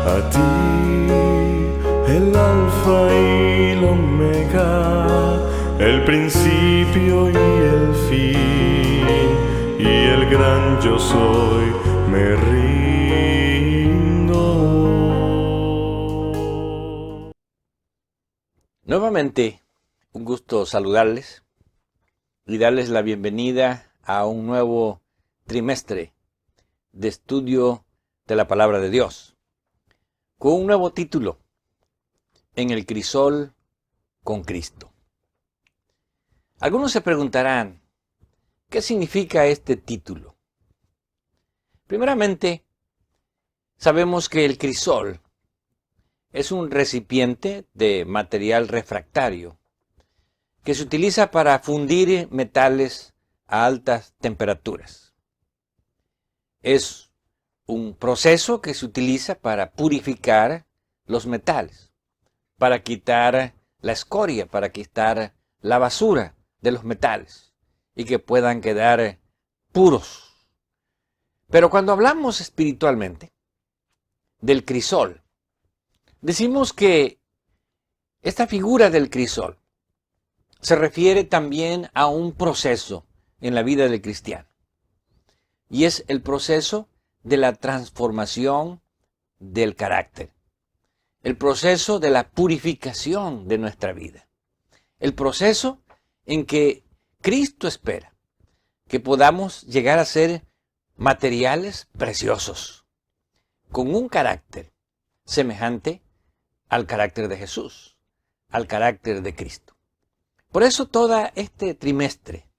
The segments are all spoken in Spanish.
A ti, el alfa y el omega, el principio y el fin, y el gran yo soy, me rindo. Nuevamente, un gusto saludarles y darles la bienvenida a un nuevo trimestre de estudio de la Palabra de Dios, con un nuevo título, En el crisol con Cristo. Algunos se preguntarán, ¿qué significa este título? Primeramente, sabemos que el crisol es un recipiente de material refractario que se utiliza para fundir metales a altas temperaturas. Es un proceso que se utiliza para purificar los metales, para quitar la escoria, para quitar la basura de los metales y que puedan quedar puros. Pero cuando hablamos espiritualmente del crisol, decimos que esta figura del crisol se refiere también a un proceso en la vida del cristiano. Y es el proceso de la transformación del carácter. El proceso de la purificación de nuestra vida. El proceso en que Cristo espera que podamos llegar a ser materiales preciosos, con un carácter semejante al carácter de Jesús, al carácter de Cristo. Por eso todo este trimestre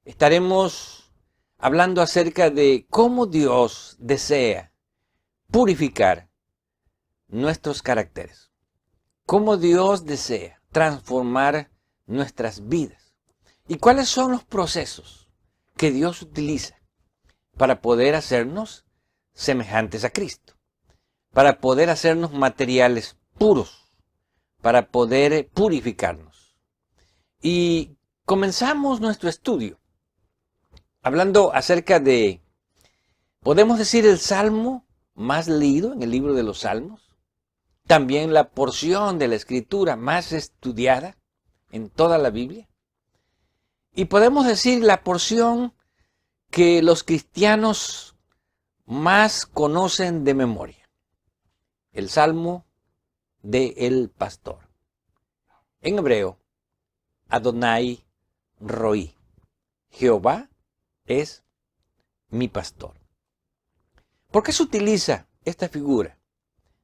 estaremos hablando acerca de cómo Dios desea purificar nuestros caracteres, cómo Dios desea transformar nuestras vidas y cuáles son los procesos que Dios utiliza para poder hacernos semejantes a Cristo, para poder hacernos materiales puros, para poder purificarnos. Y comenzamos nuestro estudio hablando acerca de, podemos decir, el salmo más leído en el libro de los Salmos, también la porción de la Escritura más estudiada en toda la Biblia, y podemos decir la porción que los cristianos más conocen de memoria, el Salmo del Pastor. En hebreo, Adonai Roí. Jehová es mi pastor. ¿Por qué se utiliza esta figura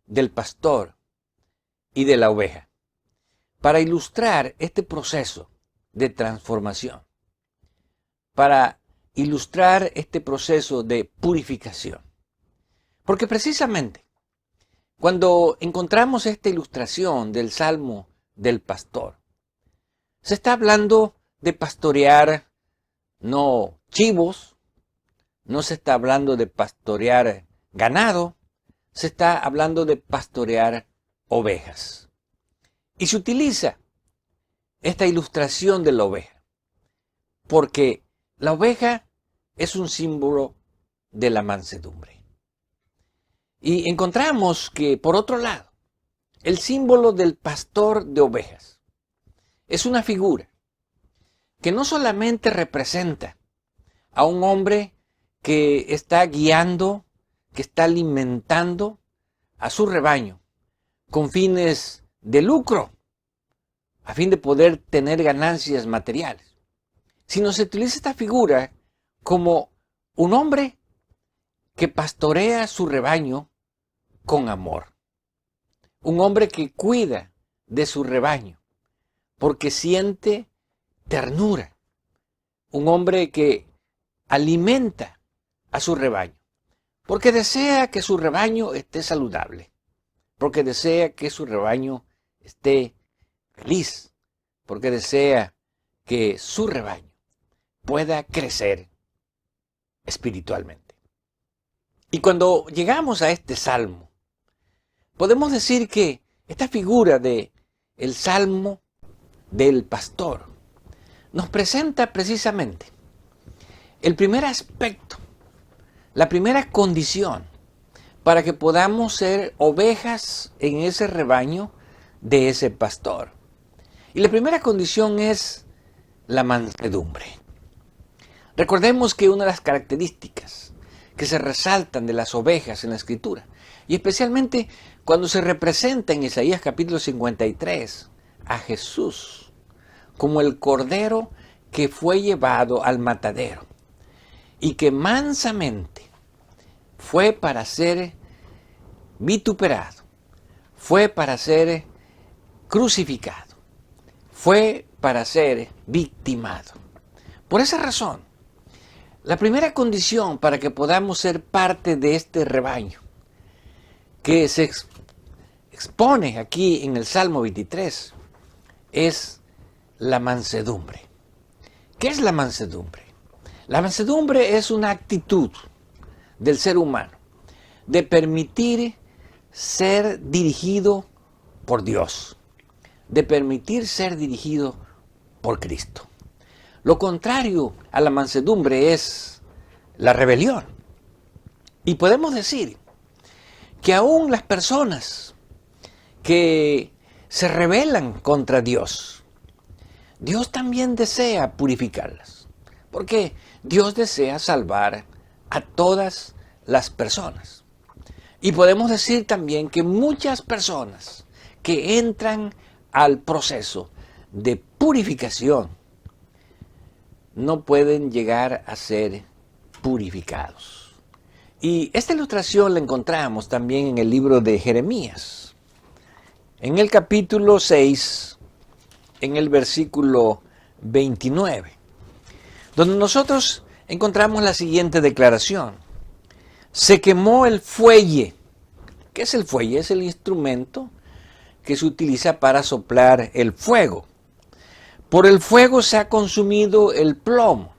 del pastor y de la oveja? Para ilustrar este proceso de transformación, para ilustrar este proceso de purificación. Porque precisamente cuando encontramos esta ilustración del Salmo del Pastor, se está hablando de pastorear no chivos, no se está hablando de pastorear ganado, se está hablando de pastorear ovejas. Y se utiliza esta ilustración de la oveja, porque la oveja es un símbolo de la mansedumbre. Y encontramos que, por otro lado, el símbolo del pastor de ovejas es una figura que no solamente representa a un hombre que está guiando, que está alimentando a su rebaño con fines de lucro, a fin de poder tener ganancias materiales, sino se utiliza esta figura como un hombre que pastorea su rebaño con amor. Un hombre que cuida de su rebaño porque siente ternura. Un hombre que alimenta a su rebaño porque desea que su rebaño esté saludable, porque desea que su rebaño esté feliz, porque desea que su rebaño pueda crecer espiritualmente. Y cuando llegamos a este salmo, podemos decir que esta figura de el salmo del pastor nos presenta precisamente el primer aspecto, la primera condición para que podamos ser ovejas en ese rebaño de ese pastor. Y la primera condición es la mansedumbre. Recordemos que una de las características que se resaltan de las ovejas en la Escritura, y especialmente cuando se representa en Isaías capítulo 53 a Jesús como el cordero que fue llevado al matadero y que mansamente fue para ser vituperado, fue para ser crucificado, fue para ser victimado. Por esa razón, la primera condición para que podamos ser parte de este rebaño, que se expone aquí en el Salmo 23, es la mansedumbre. ¿Qué es la mansedumbre? La mansedumbre es una actitud del ser humano de permitir ser dirigido por Dios, de permitir ser dirigido por Cristo. Lo contrario a la mansedumbre es la rebelión. Y podemos decir que aún las personas que se rebelan contra Dios, Dios también desea purificarlas, porque Dios desea salvar a todas las personas. Y podemos decir también que muchas personas que entran al proceso de purificación no pueden llegar a ser purificados. Y esta ilustración la encontramos también en el libro de Jeremías, en el capítulo 6, en el versículo 29, donde nosotros encontramos la siguiente declaración. Se quemó el fuelle. ¿Qué es el fuelle? Es el instrumento que se utiliza para soplar el fuego. Por el fuego se ha consumido el plomo.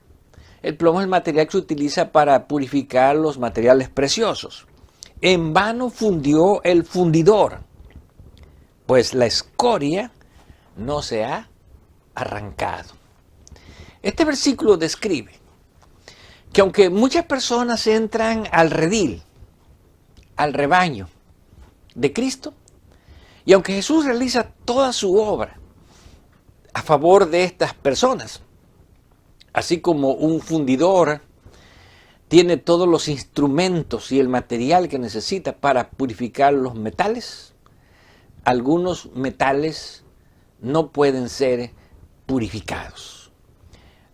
El plomo es el material que se utiliza para purificar los materiales preciosos. En vano fundió el fundidor, pues la escoria no se ha arrancado. Este versículo describe que aunque muchas personas entran al redil, al rebaño de Cristo, y aunque Jesús realiza toda su obra a favor de estas personas, así como un fundidor tiene todos los instrumentos y el material que necesita para purificar los metales, algunos metales no pueden ser purificados.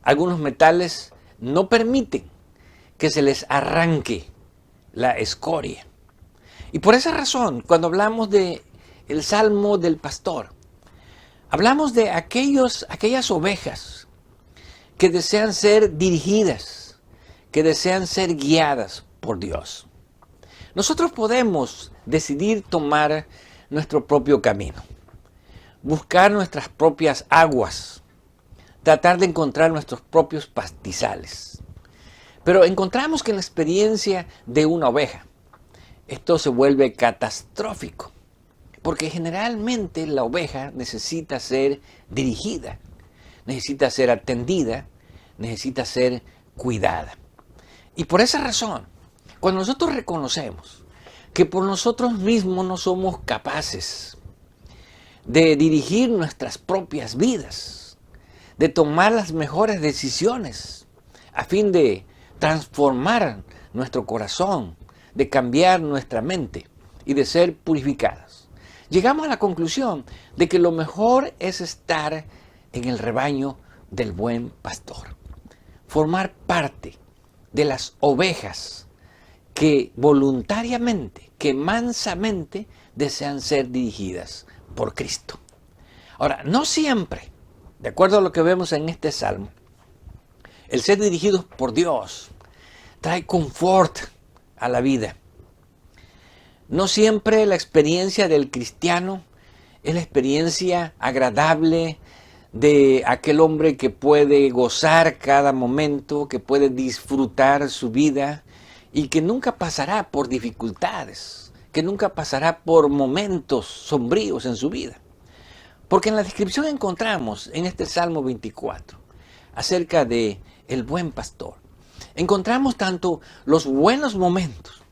Algunos metales no permiten que se les arranque la escoria. Y por esa razón, cuando hablamos del Salmo del Pastor, hablamos de aquellas ovejas que desean ser dirigidas, que desean ser guiadas por Dios. Nosotros podemos decidir tomar nuestro propio camino, buscar nuestras propias aguas, tratar de encontrar nuestros propios pastizales. Pero encontramos que en la experiencia de una oveja, esto se vuelve catastrófico, porque generalmente la oveja necesita ser dirigida, necesita ser atendida, necesita ser cuidada. Y por esa razón, cuando nosotros reconocemos que por nosotros mismos no somos capaces de dirigir nuestras propias vidas, de tomar las mejores decisiones a fin de transformar nuestro corazón, de cambiar nuestra mente y de ser purificadas, llegamos a la conclusión de que lo mejor es estar en el rebaño del buen pastor, formar parte de las ovejas que voluntariamente, que mansamente desean ser dirigidas por Cristo. Ahora, no siempre, de acuerdo a lo que vemos en este salmo, el ser dirigidos por Dios trae confort a la vida. No siempre la experiencia del cristiano es la experiencia agradable de aquel hombre que puede gozar cada momento, que puede disfrutar su vida y que nunca pasará por dificultades, que nunca pasará por momentos sombríos en su vida. Porque en la descripción encontramos en este Salmo 24 acerca de el buen pastor. Encontramos tanto los buenos momentos,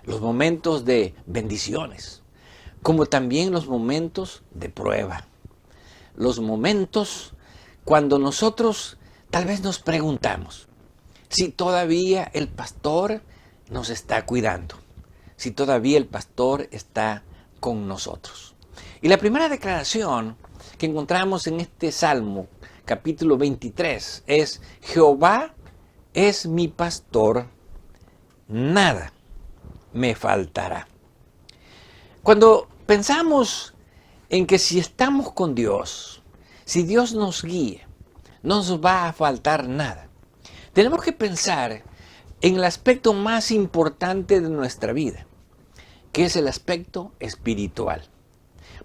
los momentos de bendiciones, como también los momentos de prueba. Los momentos cuando nosotros tal vez nos preguntamos si todavía el pastor nos está cuidando, si todavía el pastor está con nosotros. Y la primera declaración que encontramos en este Salmo, capítulo 23, es: Jehová es mi pastor, nada me faltará. Cuando pensamos en que si estamos con Dios, si Dios nos guía, no nos va a faltar nada, tenemos que pensar en el aspecto más importante de nuestra vida, que es el aspecto espiritual.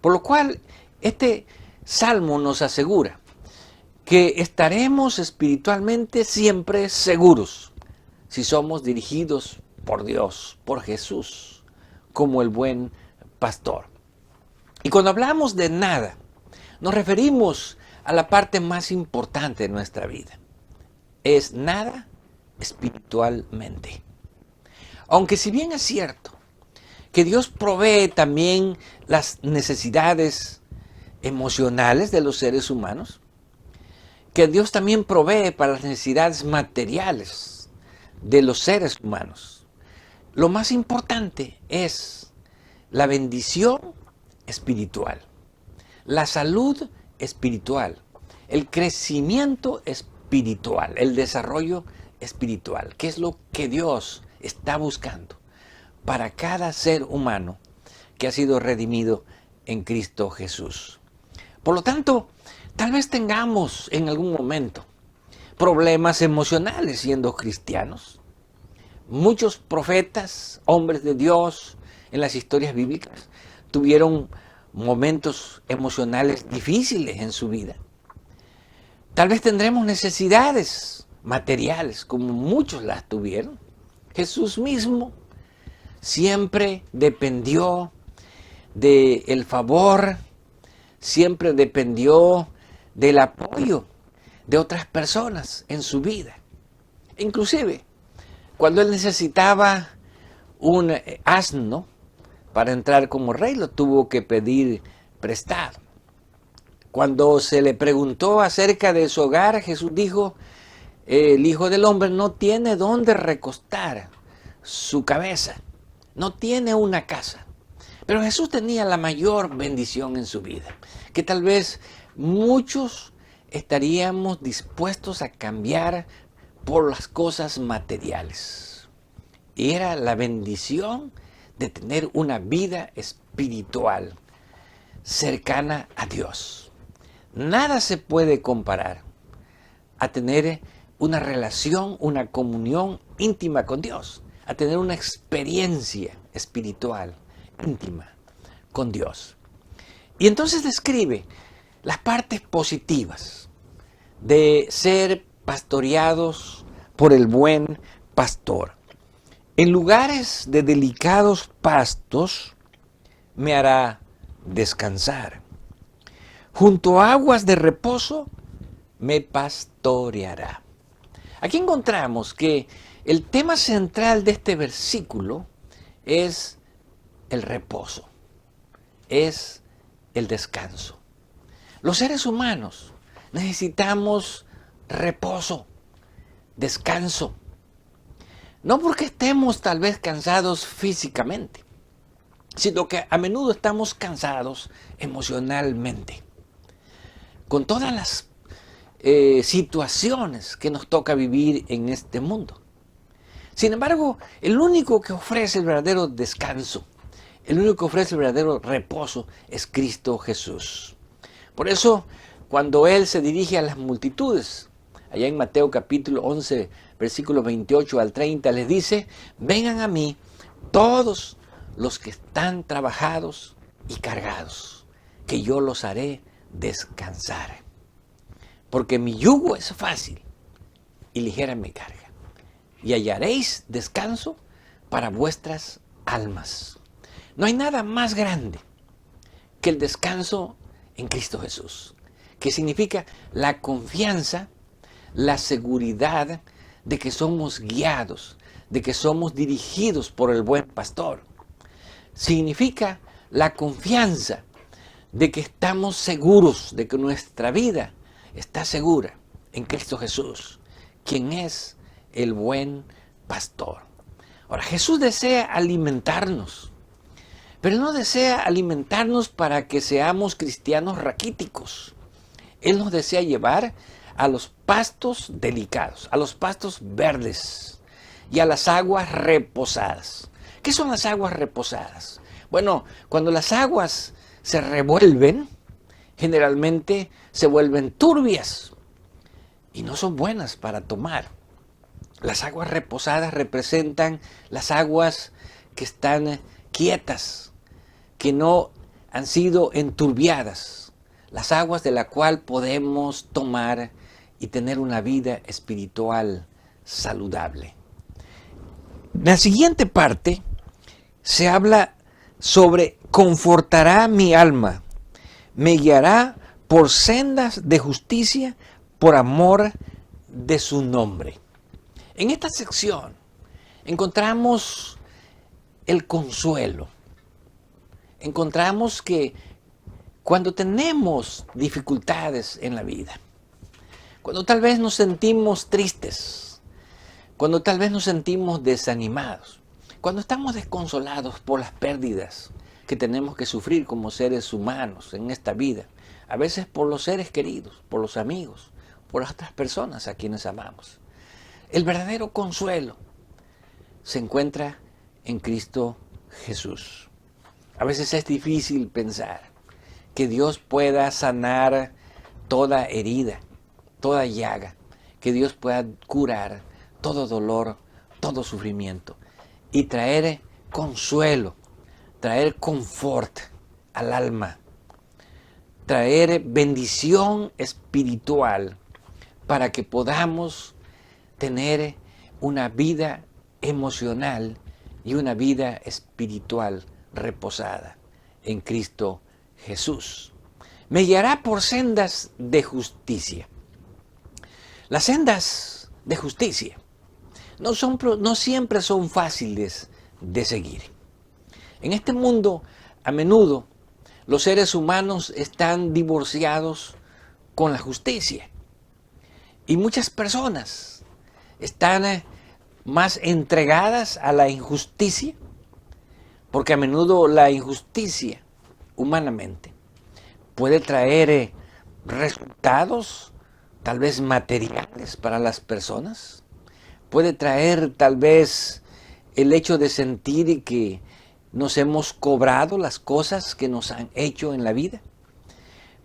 Por lo cual, este Salmo nos asegura que estaremos espiritualmente siempre seguros si somos dirigidos por Dios, por Jesús, como el buen pastor. Y cuando hablamos de nada, nos referimos a la parte más importante de nuestra vida. Es nada espiritualmente. Aunque si bien es cierto que Dios provee también las necesidades emocionales de los seres humanos, que Dios también provee para las necesidades materiales de los seres humanos, lo más importante es la bendición espiritual, la salud espiritual, el crecimiento espiritual, el desarrollo espiritual, que es lo que Dios está buscando para cada ser humano que ha sido redimido en Cristo Jesús. Por lo tanto, tal vez tengamos en algún momento problemas emocionales siendo cristianos. Muchos profetas, hombres de Dios en las historias bíblicas, tuvieron momentos emocionales difíciles en su vida. Tal vez tendremos necesidades materiales, como muchos las tuvieron. Jesús mismo siempre dependió del favor, siempre dependió del apoyo de otras personas en su vida. Inclusive, cuando él necesitaba un asno para entrar como rey, lo tuvo que pedir prestado. Cuando se le preguntó acerca de su hogar, Jesús dijo: el Hijo del Hombre no tiene dónde recostar su cabeza, no tiene una casa. Pero Jesús tenía la mayor bendición en su vida, que tal vez muchos estaríamos dispuestos a cambiar por las cosas materiales. Y era la bendición de tener una vida espiritual cercana a Dios. Nada se puede comparar a tener una relación, una comunión íntima con Dios, a tener una experiencia espiritual íntima con Dios. Y entonces describe las partes positivas de ser pastoreados por el buen pastor. En lugares de delicados pastos me hará descansar. Junto a aguas de reposo me pastoreará. Aquí encontramos que el tema central de este versículo es el reposo, es el descanso. Los seres humanos necesitamos reposo, descanso. No porque estemos tal vez cansados físicamente, sino que a menudo estamos cansados emocionalmente. Con todas las situaciones que nos toca vivir en este mundo. Sin embargo, el único que ofrece el verdadero descanso, el único que ofrece el verdadero reposo es Cristo Jesús. Por eso, cuando Él se dirige a las multitudes, allá en Mateo capítulo 11, versículos 28 al 30, les dice: vengan a mí todos los que están trabajados y cargados, que yo los haré descansar. Porque mi yugo es fácil y ligera mi carga, y hallaréis descanso para vuestras almas. No hay nada más grande que el descanso en Cristo Jesús, que significa la confianza, la seguridad de que somos guiados, de que somos dirigidos por el buen pastor. Significa la confianza de que estamos seguros de que nuestra vida está segura en Cristo Jesús, quien es el buen pastor. Ahora, Jesús desea alimentarnos, pero no desea alimentarnos para que seamos cristianos raquíticos. Él nos desea llevar a los pastos delicados, a los pastos verdes y a las aguas reposadas. ¿Qué son las aguas reposadas? Bueno, cuando las aguas se revuelven, generalmente se vuelven turbias y no son buenas para tomar. Las aguas reposadas representan las aguas que están quietas, que no han sido enturbiadas, las aguas de la cual podemos tomar y tener una vida espiritual saludable. En la siguiente parte se habla sobre confortará mi alma, me guiará por sendas de justicia por amor de su nombre. En esta sección encontramos el consuelo. Encontramos que cuando tenemos dificultades en la vida, cuando tal vez nos sentimos tristes, cuando tal vez nos sentimos desanimados, cuando estamos desconsolados por las pérdidas que tenemos que sufrir como seres humanos en esta vida, a veces por los seres queridos, por los amigos, por las otras personas a quienes amamos. El verdadero consuelo se encuentra en Cristo Jesús. A veces es difícil pensar que Dios pueda sanar toda herida, toda llaga, que Dios pueda curar todo dolor, todo sufrimiento y traer consuelo, traer confort al alma, traer bendición espiritual para que podamos tener una vida emocional y una vida espiritual reposada en Cristo Jesús. Me guiará por sendas de justicia. Las sendas de justicia no siempre son fáciles de seguir. En este mundo, a menudo, los seres humanos están divorciados con la justicia. Y muchas personas están más entregadas a la injusticia, porque a menudo la injusticia, humanamente, puede traer resultados tal vez materiales para las personas, puede traer tal vez el hecho de sentir que nos hemos cobrado las cosas que nos han hecho en la vida.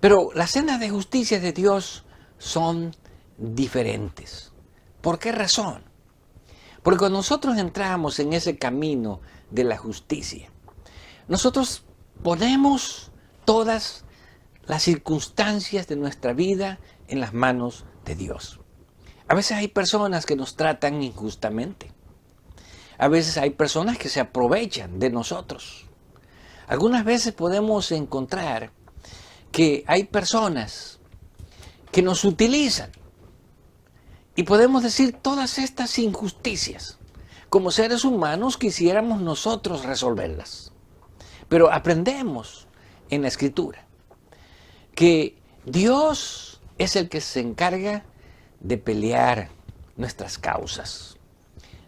Pero las sendas de justicia de Dios son diferentes. ¿Por qué razón? Porque cuando nosotros entramos en ese camino de la justicia, nosotros ponemos todas las circunstancias de nuestra vida en las manos de Dios. A veces hay personas que nos tratan injustamente. A veces hay personas que se aprovechan de nosotros. Algunas veces podemos encontrar que hay personas que nos utilizan. Y podemos decir todas estas injusticias. Como seres humanos quisiéramos nosotros resolverlas. Pero aprendemos en la Escritura que Dios es el que se encarga de pelear nuestras causas.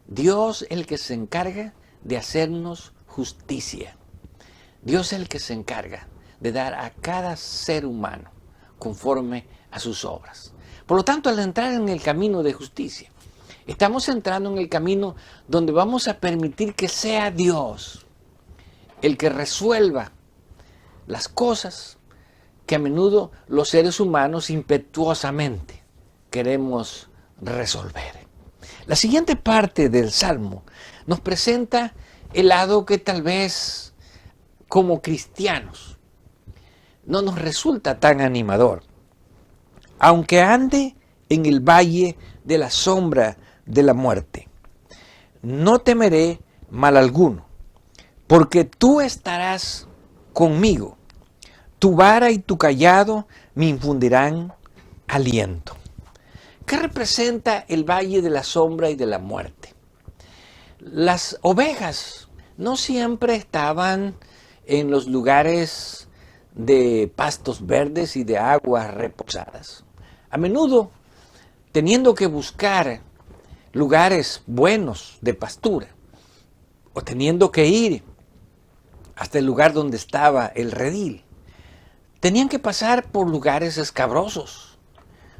Dios es el que se encarga de hacernos justicia. Dios es el que se encarga de dar a cada ser humano conforme a sus obras. Por lo tanto, al entrar en el camino de justicia, estamos entrando en el camino donde vamos a permitir que sea Dios el que resuelva las cosas que a menudo los seres humanos impetuosamente queremos resolver. La siguiente parte del Salmo nos presenta el lado que tal vez como cristianos no nos resulta tan animador. Aunque ande en el valle de la sombra de la muerte, no temeré mal alguno, porque tú estarás conmigo. Tu vara y tu cayado me infundirán aliento. ¿Qué representa el valle de la sombra y de la muerte? Las ovejas no siempre estaban en los lugares de pastos verdes y de aguas reposadas. A menudo, teniendo que buscar lugares buenos de pastura, o teniendo que ir hasta el lugar donde estaba el redil, tenían que pasar por lugares escabrosos,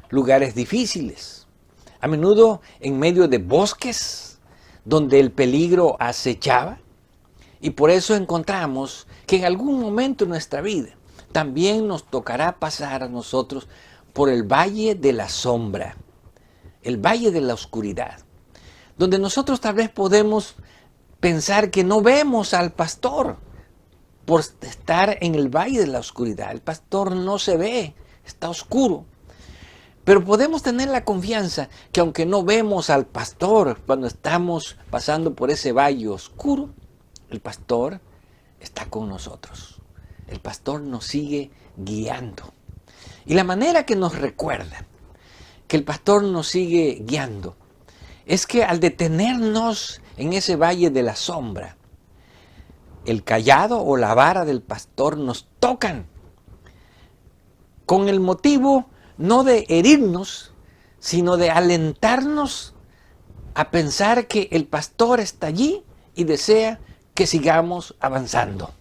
lugares difíciles, a menudo en medio de bosques donde el peligro acechaba. Y por eso encontramos que en algún momento de nuestra vida también nos tocará pasar a nosotros por el valle de la sombra, el valle de la oscuridad, donde nosotros tal vez podemos pensar que no vemos al pastor por estar en el valle de la oscuridad. El pastor no se ve, está oscuro. Pero podemos tener la confianza que aunque no vemos al pastor cuando estamos pasando por ese valle oscuro, el pastor está con nosotros. El pastor nos sigue guiando. Y la manera que nos recuerda que el pastor nos sigue guiando es que al detenernos en ese valle de la sombra, el cayado o la vara del pastor nos tocan con el motivo no de herirnos, sino de alentarnos a pensar que el pastor está allí y desea que sigamos avanzando.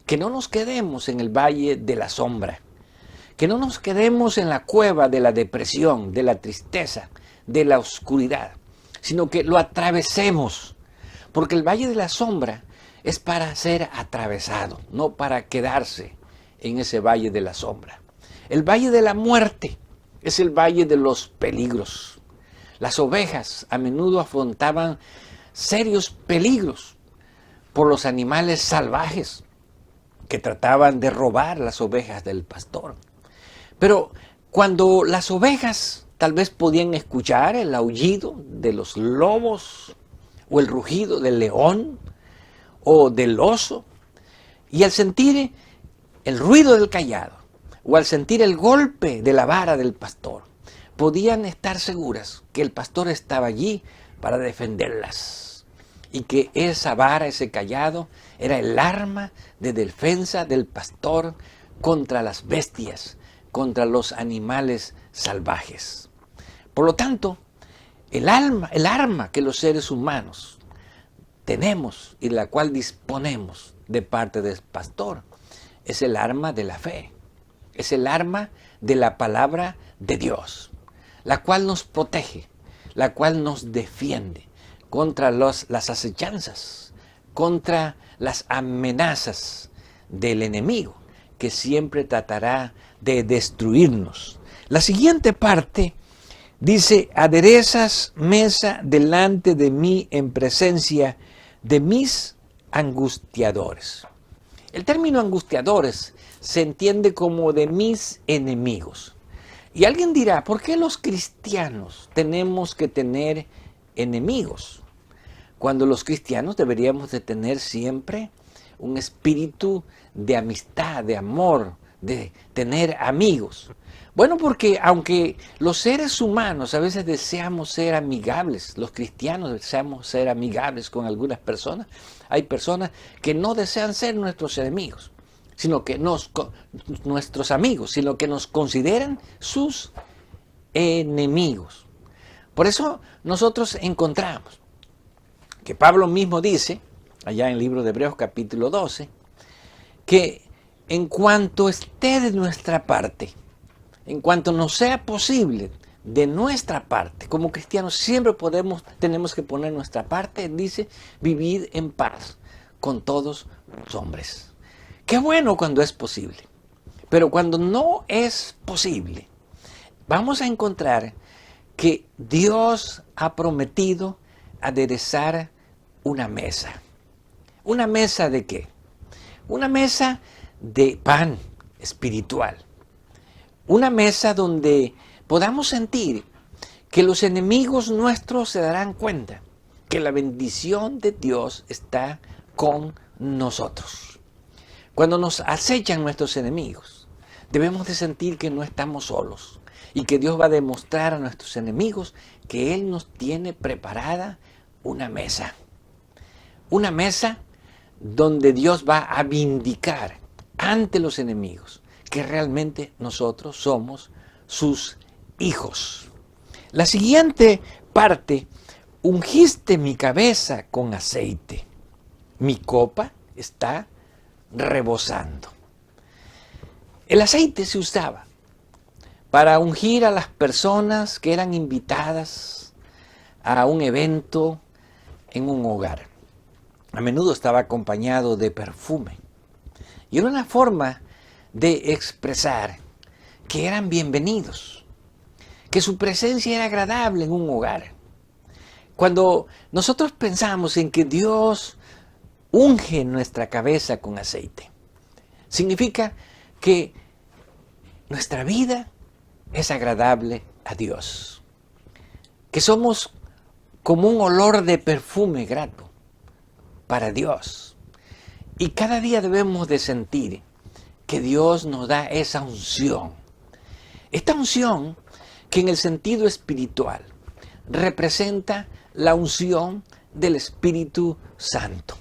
Que no nos quedemos en el valle de la sombra, que no nos quedemos en la cueva de la depresión, de la tristeza, de la oscuridad, sino que lo atravesemos, porque el valle de la sombra es para ser atravesado, no para quedarse en ese valle de la sombra. El valle de la muerte es el valle de los peligros. Las ovejas a menudo afrontaban serios peligros por los animales salvajes que trataban de robar las ovejas del pastor. Pero cuando las ovejas tal vez podían escuchar el aullido de los lobos o el rugido del león o del oso, y al sentir el ruido del cayado, o al sentir el golpe de la vara del pastor, podían estar seguras que el pastor estaba allí para defenderlas y que esa vara, ese cayado, era el arma de defensa del pastor contra las bestias, contra los animales salvajes. Por lo tanto, el arma que los seres humanos tenemos y la cual disponemos de parte del pastor es el arma de la fe. Es el arma de la palabra de Dios, la cual nos protege, la cual nos defiende contra las acechanzas, contra las amenazas del enemigo, que siempre tratará de destruirnos. La siguiente parte dice: aderezas mesa delante de mí en presencia de mis angustiadores. El término angustiadores se entiende como de mis enemigos. Y alguien dirá, ¿por qué los cristianos tenemos que tener enemigos? Cuando los cristianos deberíamos de tener siempre un espíritu de amistad, de amor, de tener amigos. Bueno, porque aunque los seres humanos a veces deseamos ser amigables, los cristianos deseamos ser amigables con algunas personas, hay personas que no desean ser nuestros enemigos, sino que nuestros amigos, sino que nos consideran sus enemigos. Por eso nosotros encontramos que Pablo mismo dice, allá en el libro de Hebreos capítulo 12, que en cuanto esté de nuestra parte, en cuanto nos sea posible de nuestra parte, como cristianos siempre tenemos que poner nuestra parte, dice, vivir en paz con todos los hombres. Qué bueno cuando es posible, pero cuando no es posible, vamos a encontrar que Dios ha prometido aderezar una mesa. ¿Una mesa de qué? Una mesa de pan espiritual. Una mesa donde podamos sentir que los enemigos nuestros se darán cuenta que la bendición de Dios está con nosotros. Cuando nos acechan nuestros enemigos, debemos de sentir que no estamos solos y que Dios va a demostrar a nuestros enemigos que Él nos tiene preparada una mesa. una mesa donde Dios va a vindicar ante los enemigos que realmente nosotros somos sus hijos. La siguiente parte: ungiste mi cabeza con aceite, mi copa está rebosando. El aceite se usaba para ungir a las personas que eran invitadas a un evento en un hogar. A menudo estaba acompañado de perfume. Y era una forma de expresar que eran bienvenidos, que su presencia era agradable en un hogar. Cuando nosotros pensamos en que Dios unge nuestra cabeza con aceite, significa que nuestra vida es agradable a Dios, que somos como un olor de perfume grato para Dios. Y cada día debemos de sentir que Dios nos da esa unción. Esta unción que en el sentido espiritual representa la unción del Espíritu Santo.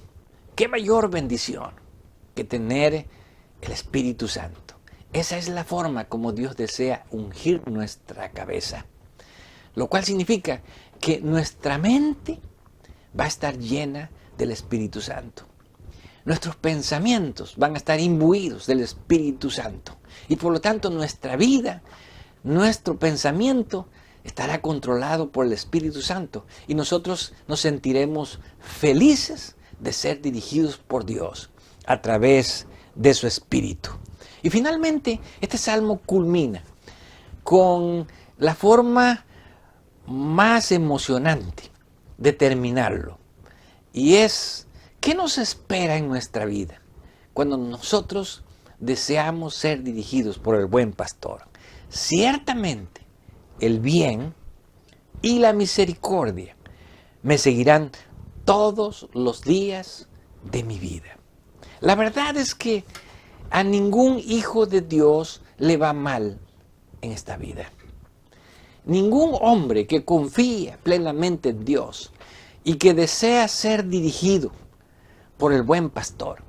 ¿Qué mayor bendición que tener el Espíritu Santo? Esa es la forma como Dios desea ungir nuestra cabeza. Lo cual significa que nuestra mente va a estar llena del Espíritu Santo. Nuestros pensamientos van a estar imbuidos del Espíritu Santo. Y por lo tanto nuestra vida, nuestro pensamiento estará controlado por el Espíritu Santo. Y nosotros nos sentiremos felices de ser dirigidos por Dios a través de su Espíritu. Y finalmente, este salmo culmina con la forma más emocionante de terminarlo. Y es, ¿qué nos espera en nuestra vida cuando nosotros deseamos ser dirigidos por el buen pastor? Ciertamente, el bien y la misericordia me seguirán todos los días de mi vida. La verdad es que a ningún hijo de Dios le va mal en esta vida. Ningún hombre que confía plenamente en Dios y que desea ser dirigido por el buen pastor,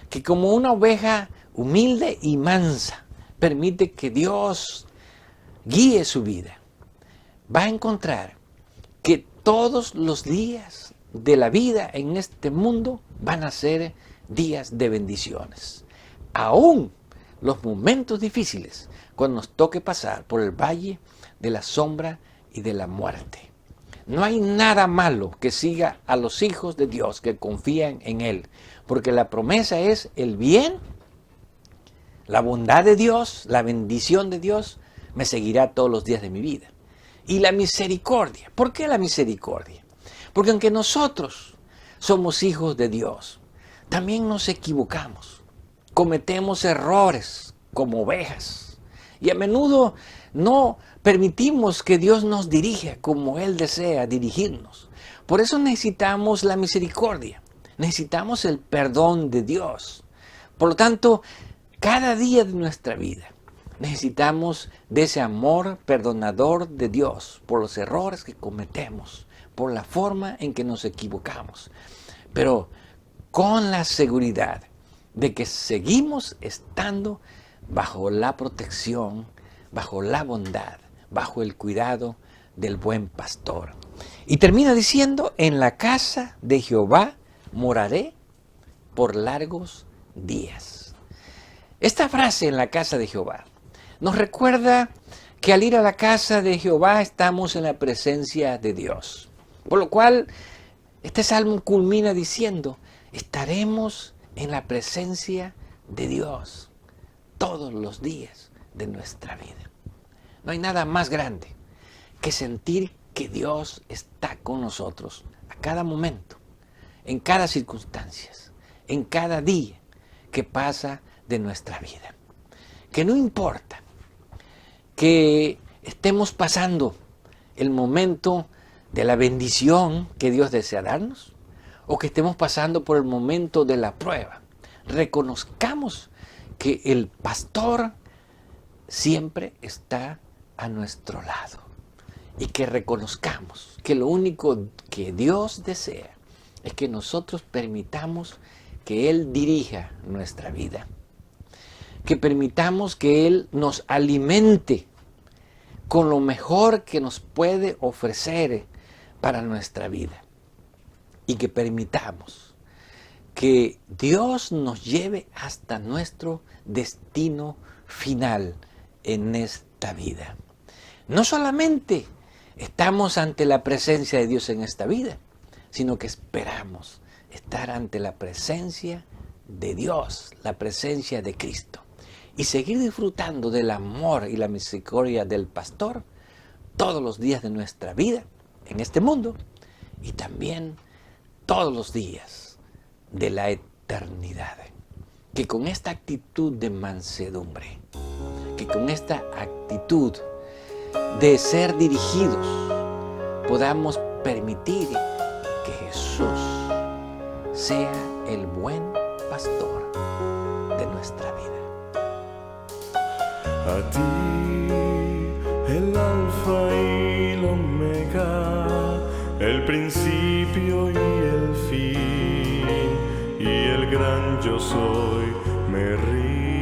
que como una oveja humilde y mansa permite que Dios guíe su vida, va a encontrar que todos los días de la vida en este mundo van a ser días de bendiciones. Aún los momentos difíciles, cuando nos toque pasar por el valle de la sombra y de la muerte. No hay nada malo que siga a los hijos de Dios que confían en Él, porque la promesa es el bien, la bondad de Dios, la bendición de Dios me seguirá todos los días de mi vida. Y la misericordia. ¿Por qué la misericordia? Porque aunque nosotros somos hijos de Dios, también nos equivocamos. Cometemos errores como ovejas. Y a menudo no permitimos que Dios nos dirija como Él desea dirigirnos. Por eso necesitamos la misericordia. Necesitamos el perdón de Dios. Por lo tanto, cada día de nuestra vida necesitamos de ese amor perdonador de Dios por los errores que cometemos, por la forma en que nos equivocamos. Pero con la seguridad de que seguimos estando bajo la protección, bajo la bondad, bajo el cuidado del buen pastor. Y termina diciendo, en la casa de Jehová moraré por largos días. Esta frase, en la casa de Jehová, nos recuerda que al ir a la casa de Jehová estamos en la presencia de Dios. Por lo cual, este salmo culmina diciendo, estaremos en la presencia de Dios todos los días de nuestra vida. No hay nada más grande que sentir que Dios está con nosotros a cada momento, en cada circunstancia, en cada día que pasa de nuestra vida. Que no importa que estemos pasando el momento de la bendición que Dios desea darnos, o que estemos pasando por el momento de la prueba, reconozcamos que el pastor siempre está a nuestro lado y que reconozcamos que lo único que Dios desea es que nosotros permitamos que Él dirija nuestra vida, que permitamos que Él nos alimente con lo mejor que nos puede ofrecer para nuestra vida, y que permitamos que Dios nos lleve hasta nuestro destino final en esta vida. No solamente estamos ante la presencia de Dios en esta vida, sino que esperamos estar ante la presencia de Dios, la presencia de Cristo, y seguir disfrutando del amor y la misericordia del pastor todos los días de nuestra vida en este mundo, y también todos los días de la eternidad. Que con esta actitud de mansedumbre, que con esta actitud de ser dirigidos, podamos permitir que Jesús sea el buen pastor de nuestra vida. A ti, el alfa y el omega, el principio y el fin, y el gran yo soy, me río.